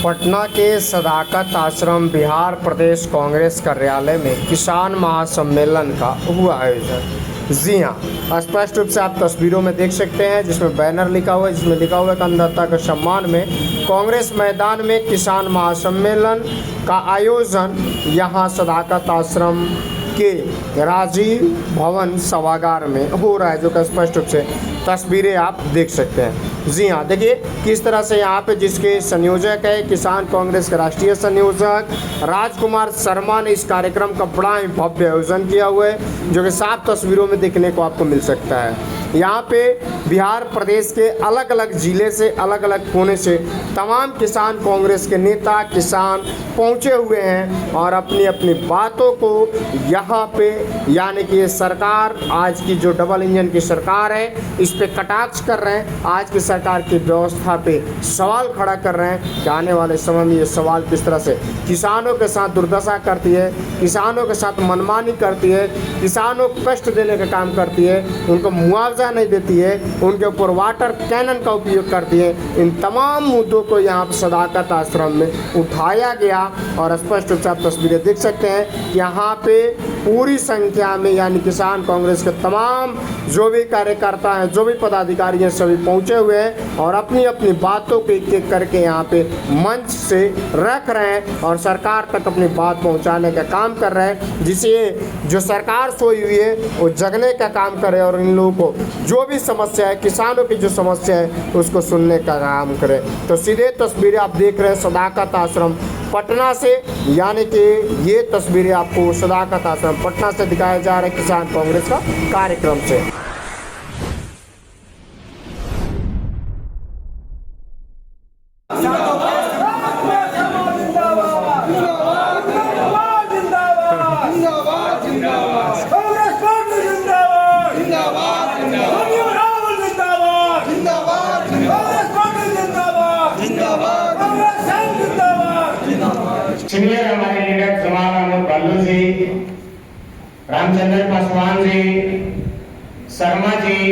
पटना के सदाकत आश्रम बिहार प्रदेश कांग्रेस कार्यालय में किसान महासम्मेलन का हुआ आयोजन। जी हाँ, स्पष्ट रूप से आप तस्वीरों में देख सकते हैं जिसमें बैनर लिखा हुआ है, जिसमें लिखा हुआ है कि अन्नदाता के सम्मान में कांग्रेस मैदान में किसान महासम्मेलन का आयोजन यहाँ सदाकत आश्रम के राजीव भवन सभागार में हो रहा है, जो कि स्पष्ट रूप से तस्वीरें आप देख सकते हैं। जी हाँ, देखिए किस तरह से यहाँ पे जिसके संयोजक है किसान कांग्रेस के राष्ट्रीय संयोजक राजकुमार शर्मा ने इस कार्यक्रम का बड़ा ही भव्य आयोजन किया हुआ है, जो कि साफ तस्वीरों में देखने को आपको मिल सकता है। यहाँ पे बिहार प्रदेश के अलग अलग ज़िले से, अलग अलग कोने से तमाम किसान कांग्रेस के नेता किसान पहुँचे हुए हैं और अपनी अपनी बातों को यहाँ पे, यानी कि ये सरकार, आज की जो डबल इंजन की सरकार है, इस पे कटाक्ष कर रहे हैं। आज की सरकार की व्यवस्था पे सवाल खड़ा कर रहे हैं कि आने वाले समय में ये सवाल किस तरह से किसानों के साथ दुर्दशा करती है, किसानों के साथ मनमानी करती है, किसानों को कष्ट देने का काम करती है, उनको मुआवजा नहीं देती है, उनके ऊपर वाटर कैनन का उपयोग करती है। इन तमाम मुद्दों को यहाँ पर सदाकत आश्रम में उठाया गया और स्पष्ट रूप से आप तस्वीरें देख सकते हैं कि यहाँ पे पूरी संख्या में, यानी किसान कांग्रेस के तमाम जो भी कार्यकर्ता हैं, जो भी पदाधिकारी हैं, सभी पहुँचे हुए हैं और अपनी अपनी बातों को एक एक करके यहाँ पे मंच से रख रहे हैं और सरकार तक अपनी बात पहुँचाने का काम कर रहे हैं, जिससे जो सरकार सोई हुई है वो जगने का काम करे और इन लोगों को जो भी समस्या है, किसानों की जो समस्या है, उसको सुनने का काम करे। तो सीधे तस्वीरें आप देख रहे हैं सदाकत आश्रम पटना से, यानी कि ये तस्वीरें आपको सदाकत आश्रम पटना से दिखाया जा रहा है किसान कांग्रेस का कार्यक्रम से। सीनियर हमारे लीडर जमाल अहमद बालू जी, रामचंद्र पासवान जी, शर्मा जी,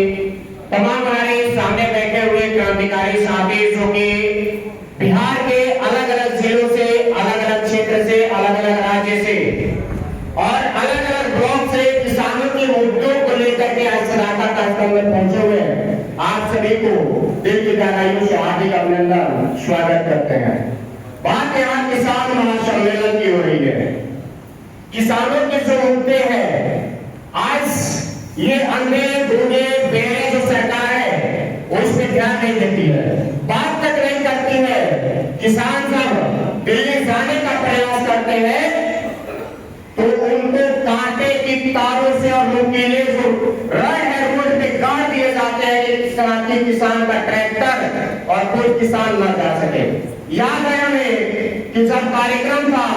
तमाम हमारे सामने बैठे हुए क्रांतिकारी साथी जो कि बिहार के अलग अलग जिलों से, अलग अलग क्षेत्र से, अलग अलग राज्य से और अलग अलग ब्लॉक से किसानों के मुद्दों को लेकर के आज सदाकत आश्रम में पहुंचे हुए हैं। आप सभी को दिल की गहराइयों से हार्दिक अभिनंदन, स्वागत करते हैं। बात यहाँ किसान महासम्मेलन की हो रही है। किसानों के जो मुद्दे हैं, आज ये अंधे बूढ़े बेड़े जो सरकार है वो इस पे ध्यान नहीं देती है, बात तक नहीं करती है। किसान जब दिल्ली जाने का प्रयास करते हैं तो उनको कांटे की तारों से और नुकीले जो रड है रोड पे गाड़ दिए जाते हैं कि किसान का ट्रैक्टर और कोई किसान न जा सके। याद है हमें कि जब कार्यक्रम था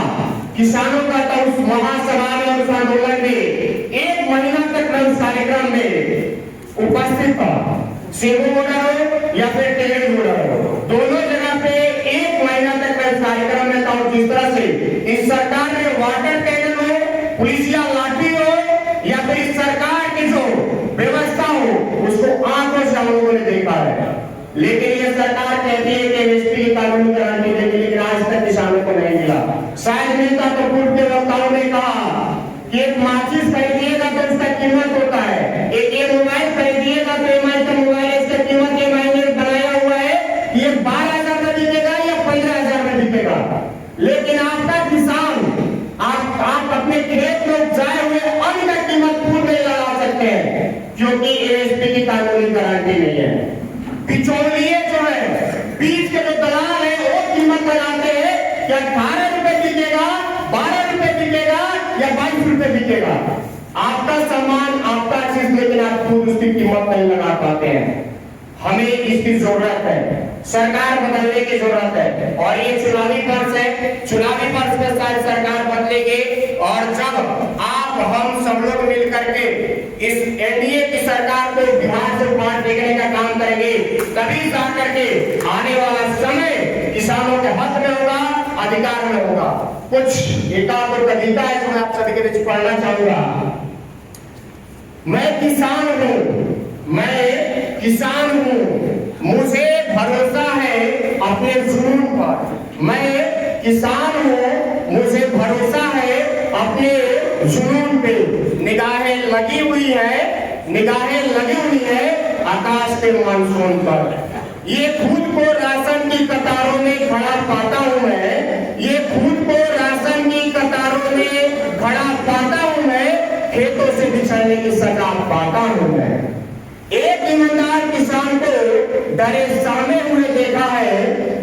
किसानों का, तो उस महासभा में, उस आंदोलन में 1 महीना तक मैं उस कार्यक्रम में उपस्थित था। सेबू मोटर हो या फिर टेढ़ मोटर हो, दोनों जगह पे 1 महीना तक मैं उस कार्यक्रम में था। जिस तरह से इस सरकार में वाटर कैनन हो, पुलिसिया लाठी हो या फिर इस सरकार की जो व्यवस्था हो, उसको आंखों से हम लोगों ने देखा है। लेकिन ये सरकार कहती है कि एमएसपी की कानूनी गारंटी देगी, लेकिन आज तक किसानों को नहीं मिला। शायद नेता कपूर के वक्ताओं ने कहा कि एक माचिस खरीदिएगा तो उसका कीमत होता है, एक मोबाइल खरीदिएगा तो एमआई का मोबाइल, इसका कीमत एमआई ने बनाया हुआ है, ये 12,000 में बिकेगा या 15,000 में बिकेगा। लेकिन आपका किसान, आप अपने खेत में उपजाए हुए अन्न का कीमत पूर्ण नहीं लगा सकते हैं, क्योंकि एमएसपी की कानूनी गारंटी नहीं है। बिचौलिए जो है, बीच के जो दलाल है, वो कीमत लगाते हैं कि 18 रुपए बिकेगा, 12 रुपए बिकेगा या 22 रुपए बिकेगा। आपका सामान, आपका चीज, लेकिन आप खुद उसकी कीमत नहीं लगा पाते हैं। हमें इसकी जरूरत है, सरकार बदलने की जरूरत है और ये चुनावी वर्ष है। चुनावी वर्ष में शायद सरकार बदलेगी और जब आप हम सब लोग मिल करके इस एनडीए की सरकार को बिहार से बाहर फेंकने का काम करेंगे, तभी जा करके आने वाला समय किसानों के हक में होगा, अधिकार में होगा। कुछ एकाध कविता है जो मैं आप सभी के बीच पढ़ना चाहूंगा। मैं किसान हूँ, मैं किसान हूँ, मुझे भरोसा है अपने जुनून पर। मैं किसान हूँ, मुझे भरोसा है अपने जुनून पे। निगाहें लगी हुई है आकाश के मानसून पर। ये खुद को राशन की कतारों में खड़ा पाता हूँ मैं, ये खुद को राशन की कतारों में खड़ा पाता हूँ मैं, खेतों से बिछड़ने की सजा पाता हूँ मैं। एक ईमानदार किसान को डरे सहमे हुए देखा है,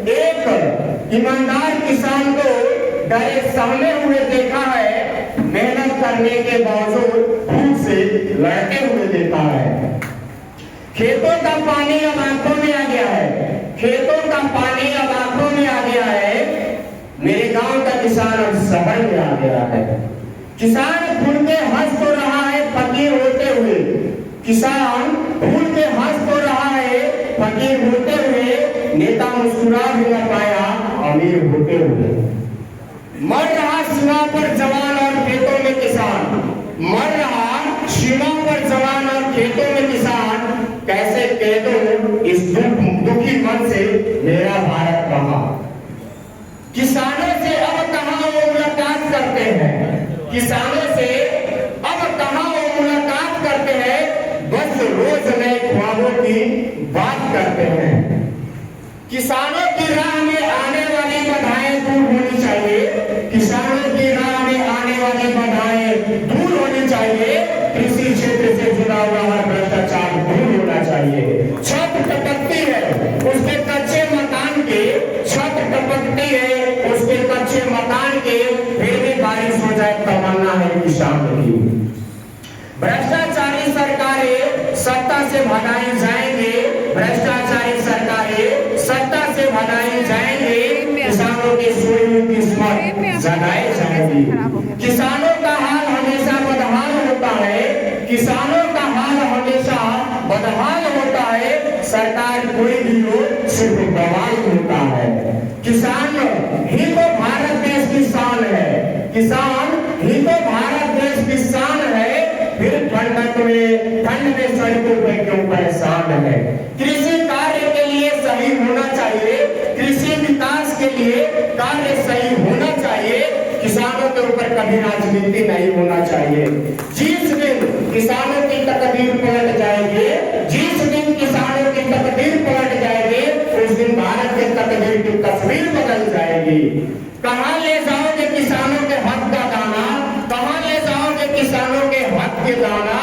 एक ईमानदार किसान को डरे सहमे हुए देखा है, मेहनत करने के बावजूद भूख से लड़ते हुए देखा है। खेतों का पानी अब आंखों में आ गया है, खेतों का पानी अब आंखों में आ गया है, मेरे गांव का किसान अब शहर में आ गया है। किसान खुल के हंस तो रहा है फकीर होते हुए, किसान खुल के हंस तो रहा है फकीर होते हुए, नेता मुस्कुरा भी न पाया अमीर होते हुए। मर रहा सीमा पर जवान और खेतों में किसान, मर रहा सीमा पर जवान और खेतों में किसान, कैसे कह दो इस दुखी मन से मेरा भारत कहां। किसानों से अब कहां वो मुलाकात करते हैं, किसानों से अब कहां वो मुलाकात करते हैं, बस रोज नए ख्वाबों की बात करते हैं। किसानों की राह में आने वाली बाधाएं दूर होनी चाहिए, किसानों की राह में आने वाली बाधाएं दूर होनी चाहिए, कृषि क्षेत्र से जुड़ा हुआ हर भ्रष्टाचार दूर होना चाहिए। छत टपकती है उसके कच्चे मकान के, छत टपकती है उसके कच्चे मकान के, फिर भी बारिश हो जाए तमन्ना है किसान की। भ्रष्टाचारी सरकारें सत्ता से भगाई जाएंगे, भ्रष्टाचारी सरकारें सत्ता से भगाई जाएंगे, किसानों की सोई हुई किस्मत जगाई जाएगी। किसानों का हाल हमेशा बदहाल होता है, किसानों का हाल हमेशा बदहाल होता है, सरकार कोई भी हो सिर्फ बवाल होता है। किसान ही तो भारत देश की शान है, किसान ही तो भारत देश की शान है, फिर ठंड में सड़कों पर क्यों परेशान है। कृषि कार्य के लिए सही होना चाहिए, कृषि विकास के लिए कार्य सही होना चाहिए, किसानों के ऊपर कभी राजनीति नहीं होना चाहिए। जिस दिन किसानों की तकदीर पलट जाएगी, जिस दिन किसानों की तकदीर पलट जाएगी, उस दिन भारत के तकदीर की तस्वीर बदल जाएगी। कहां ले जाओगे किसानों के हक का दाना, कहां ले जाओगे किसानों के हक के दाना,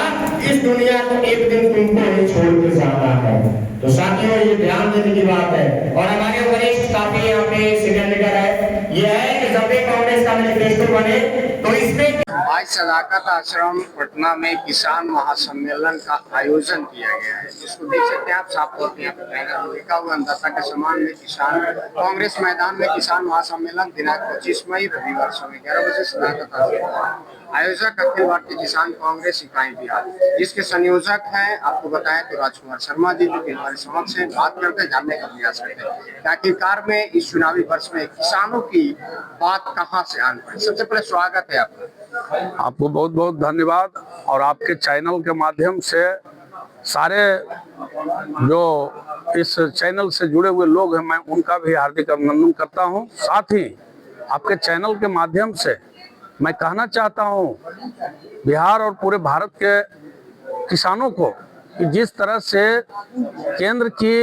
इस दुनिया को एक दिन तुमको ही छोड़ के जाना है। तो साथियों ये ध्यान देने की बात है। और हमारे वरिष्ठ साथी यहाँ पे सीनियर लीडर है, ये है कि जब भी कांग्रेस का मैनिफेस्टो बने तो इसमें आज सदाकत आश्रम पटना में किसान महासम्मेलन का आयोजन किया गया है, जिसको देख सकते हैं आप साफ तौर पर यहाँ पे बैनर लिखा हुआ अंदाजा के समान में किसान कांग्रेस मैदान में किसान महासम्मेलन दिनांक 25 मई रविवार समय 11 बजे सदाकत आश्रम। आयोजक अखिल भारतीय किसान कांग्रेस इकाई बिहार, जिसके संयोजक हैं आपको बताएं तो राजकुमार शर्मा जी, जो कि हमारे समक्ष हैं, बात करते हैं, जानने का प्रयास करते हैं कि आखिरकार में इस चुनावी वर्ष में किसानों की बात कहां से आन पड़ी। सबसे पहले स्वागत है आपका। आपको बहुत बहुत धन्यवाद। और आपके चैनल के माध्यम से सारे जो इस चैनल से जुड़े हुए लोग हैं, मैं उनका भी हार्दिक अभिनंदन करता हूं। साथ ही आपके चैनल के माध्यम से मैं कहना चाहता हूं बिहार और पूरे भारत के किसानों को कि जिस तरह से केंद्र की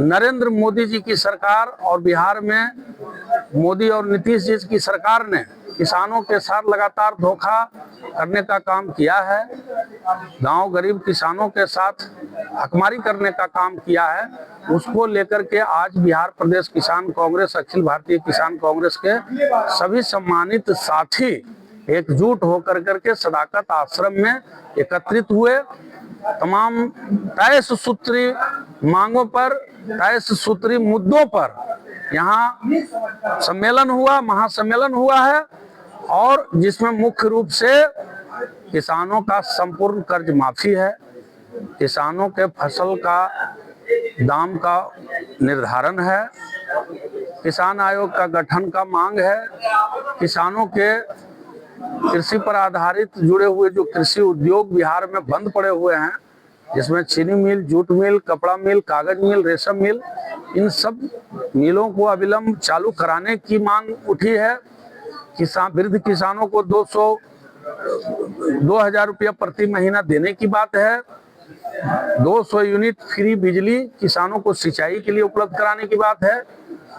नरेंद्र मोदी जी की सरकार और बिहार में मोदी और नीतीश जी की सरकार ने किसानों के साथ लगातार धोखा करने का काम किया है, गांव गरीब किसानों के साथ हकमारी करने का काम किया है, उसको लेकर के आज बिहार प्रदेश किसान कांग्रेस, अखिल भारतीय किसान कांग्रेस के सभी सम्मानित साथी एकजुट होकर करके सदाकत आश्रम में एकत्रित हुए। तमाम 23 सूत्री मांगों पर, 23 सूत्री मुद्दों पर यहाँ सम्मेलन हुआ, महासम्मेलन हुआ है, और जिसमें मुख्य रूप से किसानों का संपूर्ण कर्ज माफी है, किसानों के फसल का दाम का निर्धारण है, किसान आयोग का गठन का मांग है, किसानों के कृषि पर आधारित जुड़े हुए जो कृषि उद्योग बिहार में बंद पड़े हुए हैं जिसमें चीनी मिल, जूट मिल, कपड़ा मिल, कागज मिल, रेशम मिल, इन सब मिलों को अविलंब चालू कराने की मांग उठी है। वृद्ध किसानों को 2,000 रुपया प्रति महीना देने की बात है। 200 यूनिट फ्री बिजली किसानों को सिंचाई के लिए उपलब्ध कराने की बात है।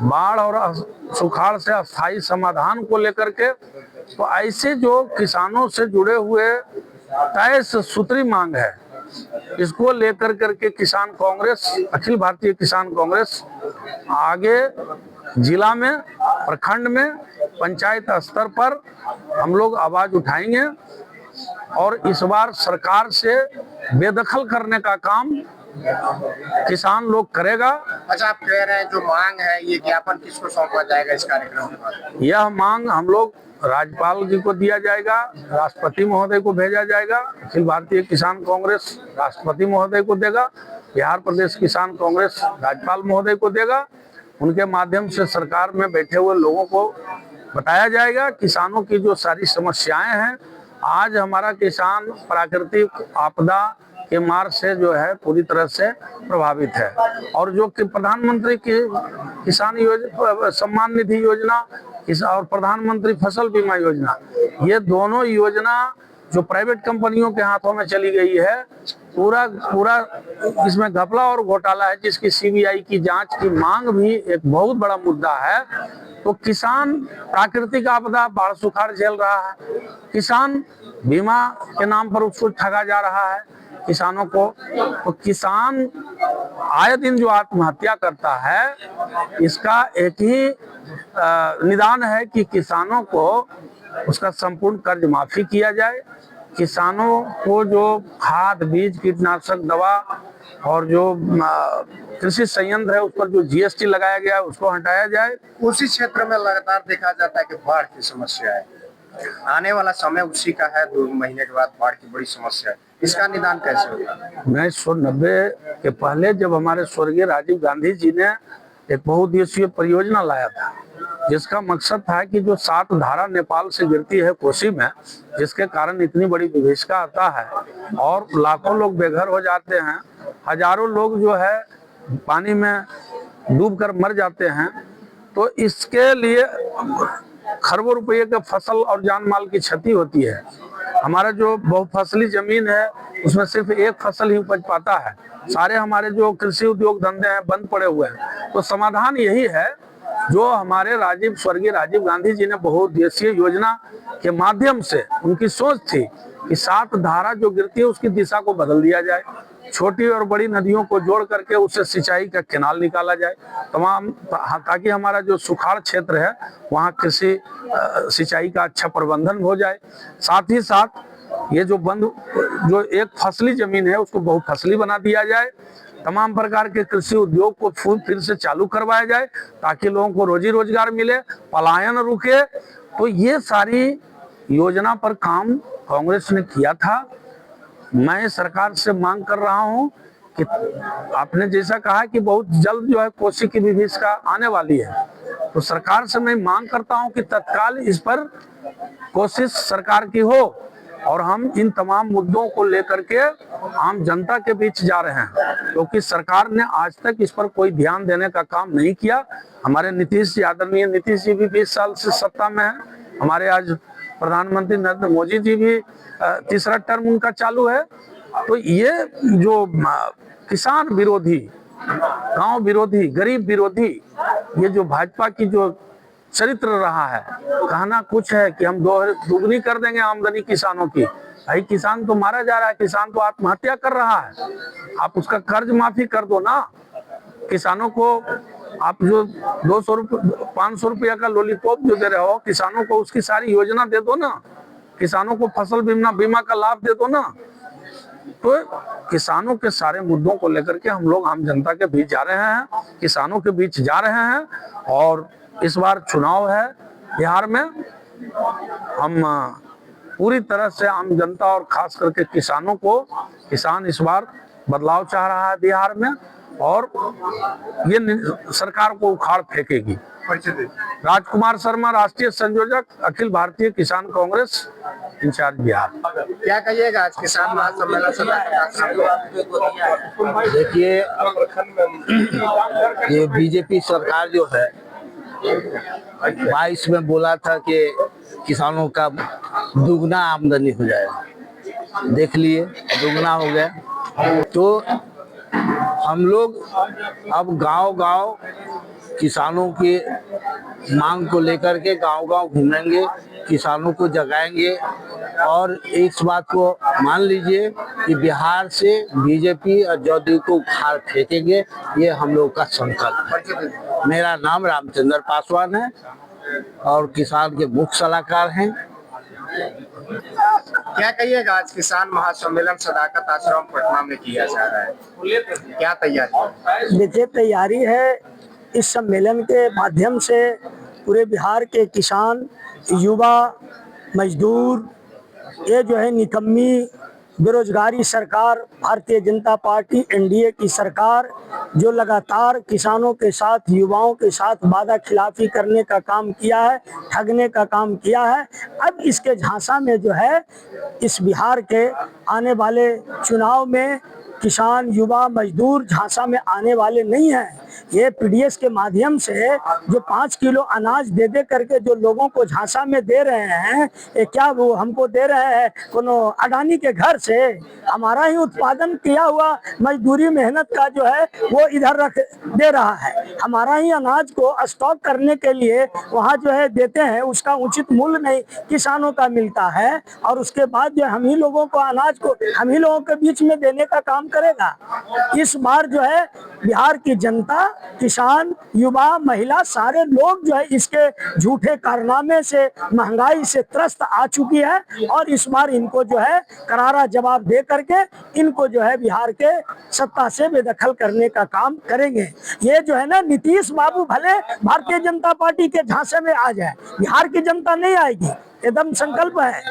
बाढ़ और सुखाड़ से अस्थायी समाधान को लेकर के, तो ऐसे जो किसानों से जुड़े हुए तय सूत्री मांग है, इसको लेकर करके किसान कांग्रेस, अखिल भारतीय किसान कांग्रेस आगे जिला में, प्रखंड में, पंचायत स्तर पर हम लोग आवाज उठाएंगे और इस बार सरकार से बेदखल करने का काम किसान लोग करेगा। अच्छा, आप कह रहे हैं जो मांग है, ये ज्ञापन किसको सौंपा जाएगा इस कार्यक्रम के बाद? यह मांग हम लोग राज्यपाल जी को दिया जाएगा, राष्ट्रपति महोदय को भेजा जाएगा। अखिल भारतीय किसान कांग्रेस राष्ट्रपति महोदय को देगा, बिहार प्रदेश किसान कांग्रेस राज्यपाल महोदय को देगा। उनके माध्यम से सरकार में बैठे हुए लोगों को बताया जाएगा किसानों की जो सारी समस्याएं हैं। आज हमारा किसान प्राकृतिक आपदा के मार से जो है पूरी तरह से प्रभावित है, और जो कि प्रधानमंत्री की किसान सम्मान निधि योजना और प्रधानमंत्री फसल बीमा योजना, ये दोनों योजना जो प्राइवेट कंपनियों के हाथों में चली गई है, पूरा इसमें घपला और घोटाला है, जिसकी सीबीआई की जांच की मांग भी एक बहुत बड़ा मुद्दा है। तो किसान प्राकृतिक आपदा, बाढ़ सुखाड़ झेल रहा है, किसान बीमा के नाम पर उसको ठगा जा रहा है किसानों को। तो किसान आए दिन जो आत्महत्या करता है, इसका एक ही निदान है कि किसानों को उसका संपूर्ण कर्ज माफी किया जाए। किसानों को जो खाद, बीज, कीटनाशक दवा और जो कृषि संयंत्र है उस पर जो जीएसटी लगाया गया है उसको हटाया जाए। उसी क्षेत्र में लगातार देखा जाता है कि बाढ़ की समस्या है, आने वाला समय उसी का है। 2 महीने के बाद बाढ़ की बड़ी समस्या है, इसका निदान कैसे होगा? 1990 के पहले जब हमारे स्वर्गीय राजीव गांधी जी ने एक बहुउद्देशीय परियोजना लाया था, जिसका मकसद था कि जो 7 धारा नेपाल से गिरती है कोसी में, जिसके कारण इतनी बड़ी विभीषिका आता है और लाखों लोग बेघर हो जाते हैं, हजारों लोग जो है पानी में डूबकर मर जाते हैं। तो इसके लिए खरबों रुपये के फसल और जान माल की क्षति होती है। हमारा जो बहुफसली जमीन है उसमें सिर्फ एक फसल ही उपज पाता है, सारे हमारे जो कृषि उद्योग धंधे हैं बंद पड़े हुए हैं। तो समाधान यही है जो हमारे स्वर्गीय राजीव गांधी जी ने बहुउद्देशीय योजना के माध्यम से, उनकी सोच थी कि 7 धारा जो गिरती है उसकी दिशा को बदल दिया जाए, छोटी और बड़ी नदियों को जोड़ करके उससे सिंचाई का कैनाल निकाला जाए तमाम, ताकि हमारा जो सुखाड़ क्षेत्र है वहाँ कृषि सिंचाई का अच्छा प्रबंधन हो जाए। साथ ही साथ ये जो एक फसली जमीन है उसको बहुफसली बना दिया जाए, तमाम प्रकार के कृषि उद्योग को फिर से चालू करवाया जाए ताकि लोगों को रोजी रोजगार मिले, पलायन रुके। तो ये सारी योजना पर काम कांग्रेस ने किया था। मैं सरकार से मांग कर रहा हूं कि आपने जैसा कहा कि बहुत जल्द जो है कोसी की विभीषिका आने वाली है, तो सरकार से मैं मांग करता हूं कि तत्काल इस पर कोशिश सरकार की हो और हम इन तमाम मुद्दों को लेकर के आम जनता के बीच जा रहे हैं, क्योंकि सरकार ने आज तक इस पर कोई ध्यान देने का काम नहीं किया। हमारे आदरणीय नीतीश जी भी 20 साल से सत्ता में है, हमारे आज प्रधानमंत्री नरेंद्र मोदी जी भी 3रा टर्म उनका चालू है। तो ये जो किसान विरोधी, गांव विरोधी, गरीब विरोधी, ये जो भाजपा की जो चरित्र रहा है, कहना कुछ है कि हम दोगुनी कर देंगे आमदनी किसानों की। भाई किसान तो मारा जा रहा है, किसान तो आत्महत्या कर रहा है, आप उसका कर्ज माफी कर दो ना। किसानों को आप जो 200 रुपये 500 रुपया का लॉलीपॉप जो दे रहे हो किसानों को, उसकी सारी योजना दे दो ना, किसानों को फसल बीमा का लाभ दे दो ना। तो किसानों के सारे मुद्दों को लेकर के हम लोग आम जनता के बीच जा रहे हैं, किसानों के बीच जा रहे हैं। और इस बार चुनाव है बिहार में, हम पूरी तरह से आम जनता और खास करके किसान इस बार बदलाव चाह रहा है बिहार में और ये सरकार को उखाड़ फेंकेगी। राजकुमार शर्मा, राष्ट्रीय संयोजक, अखिल भारतीय किसान कांग्रेस, इंचार्ज बिहार। क्या कहिएगा आज किसान महासम्मेलन देखिए, ये बीजेपी सरकार जो है 22 में बोला था कि किसानों का दुगना आमदनी हो जाएगा, देख लिए दुगना हो गया। तो हम लोग अब गांव-गांव किसानों की मांग को लेकर के गांव-गांव घूमेंगे, किसानों को जगाएंगे और इस बात को मान लीजिए कि बिहार से बीजेपी और जदयू को उखाड़ फेंकेंगे, ये हम लोग का संकल्प है। मेरा नाम रामचंद्र पासवान है और किसान के मुख्य सलाहकार हैं। क्या कहिएगा आज किसान महासम्मेलन सदाकत आश्रम पटना में किया जा रहा है, क्या तैयारी? देखिए, तैयारी है इस सम्मेलन के माध्यम से पूरे बिहार के किसान, युवा, मजदूर, ये जो है निकम्मी बेरोजगारी सरकार, भारतीय जनता पार्टी एनडीए की सरकार जो लगातार किसानों के साथ, युवाओं के साथ वादा खिलाफी करने का काम किया है, ठगने का काम किया है, अब इसके झांसा में जो है इस बिहार के आने वाले चुनाव में किसान, युवा, मजदूर झांसा में आने वाले नहीं हैं। ये पीडीएस के माध्यम से जो 5 किलो अनाज दे दे करके जो लोगों को झांसा में दे रहे हैं, ये क्या वो हमको दे रहे हैं कोनो अडानी के घर से? हमारा ही उत्पादन किया हुआ मजदूरी मेहनत का जो है वो इधर रख दे रहा है। हमारा ही अनाज को स्टॉक करने के लिए वहाँ जो है देते हैं, उसका उचित मूल्य नहीं किसानों का मिलता है और उसके बाद जो हम ही लोगों को अनाज को हम ही लोगों के बीच में देने का काम करेगा। इस बार जो है बिहार की जनता, किसान, युवा, महिला सारे लोग जो है इसके झूठे कारनामे से, महंगाई से त्रस्त आ चुकी है और इस बार इनको जो है करारा जवाब दे करके इनको जो है बिहार के सत्ता से बेदखल करने का काम करेंगे। ये जो है ना नीतीश बाबू भले भारतीय जनता पार्टी के झांसे में आ जाए, बिहार की जनता नहीं आएगी, एकदम संकल्प है।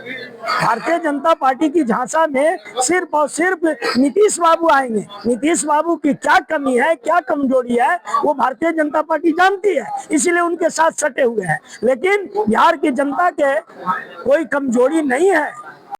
भारतीय जनता पार्टी की झांसा में सिर्फ और सिर्फ नीतीश बाबू आएंगे। नीतीश बाबू की क्या कमी है, क्या कमजोरी है, वो भारतीय जनता पार्टी जानती है, इसीलिए उनके साथ सटे हुए हैं। लेकिन बिहार की जनता के कोई कमजोरी नहीं है,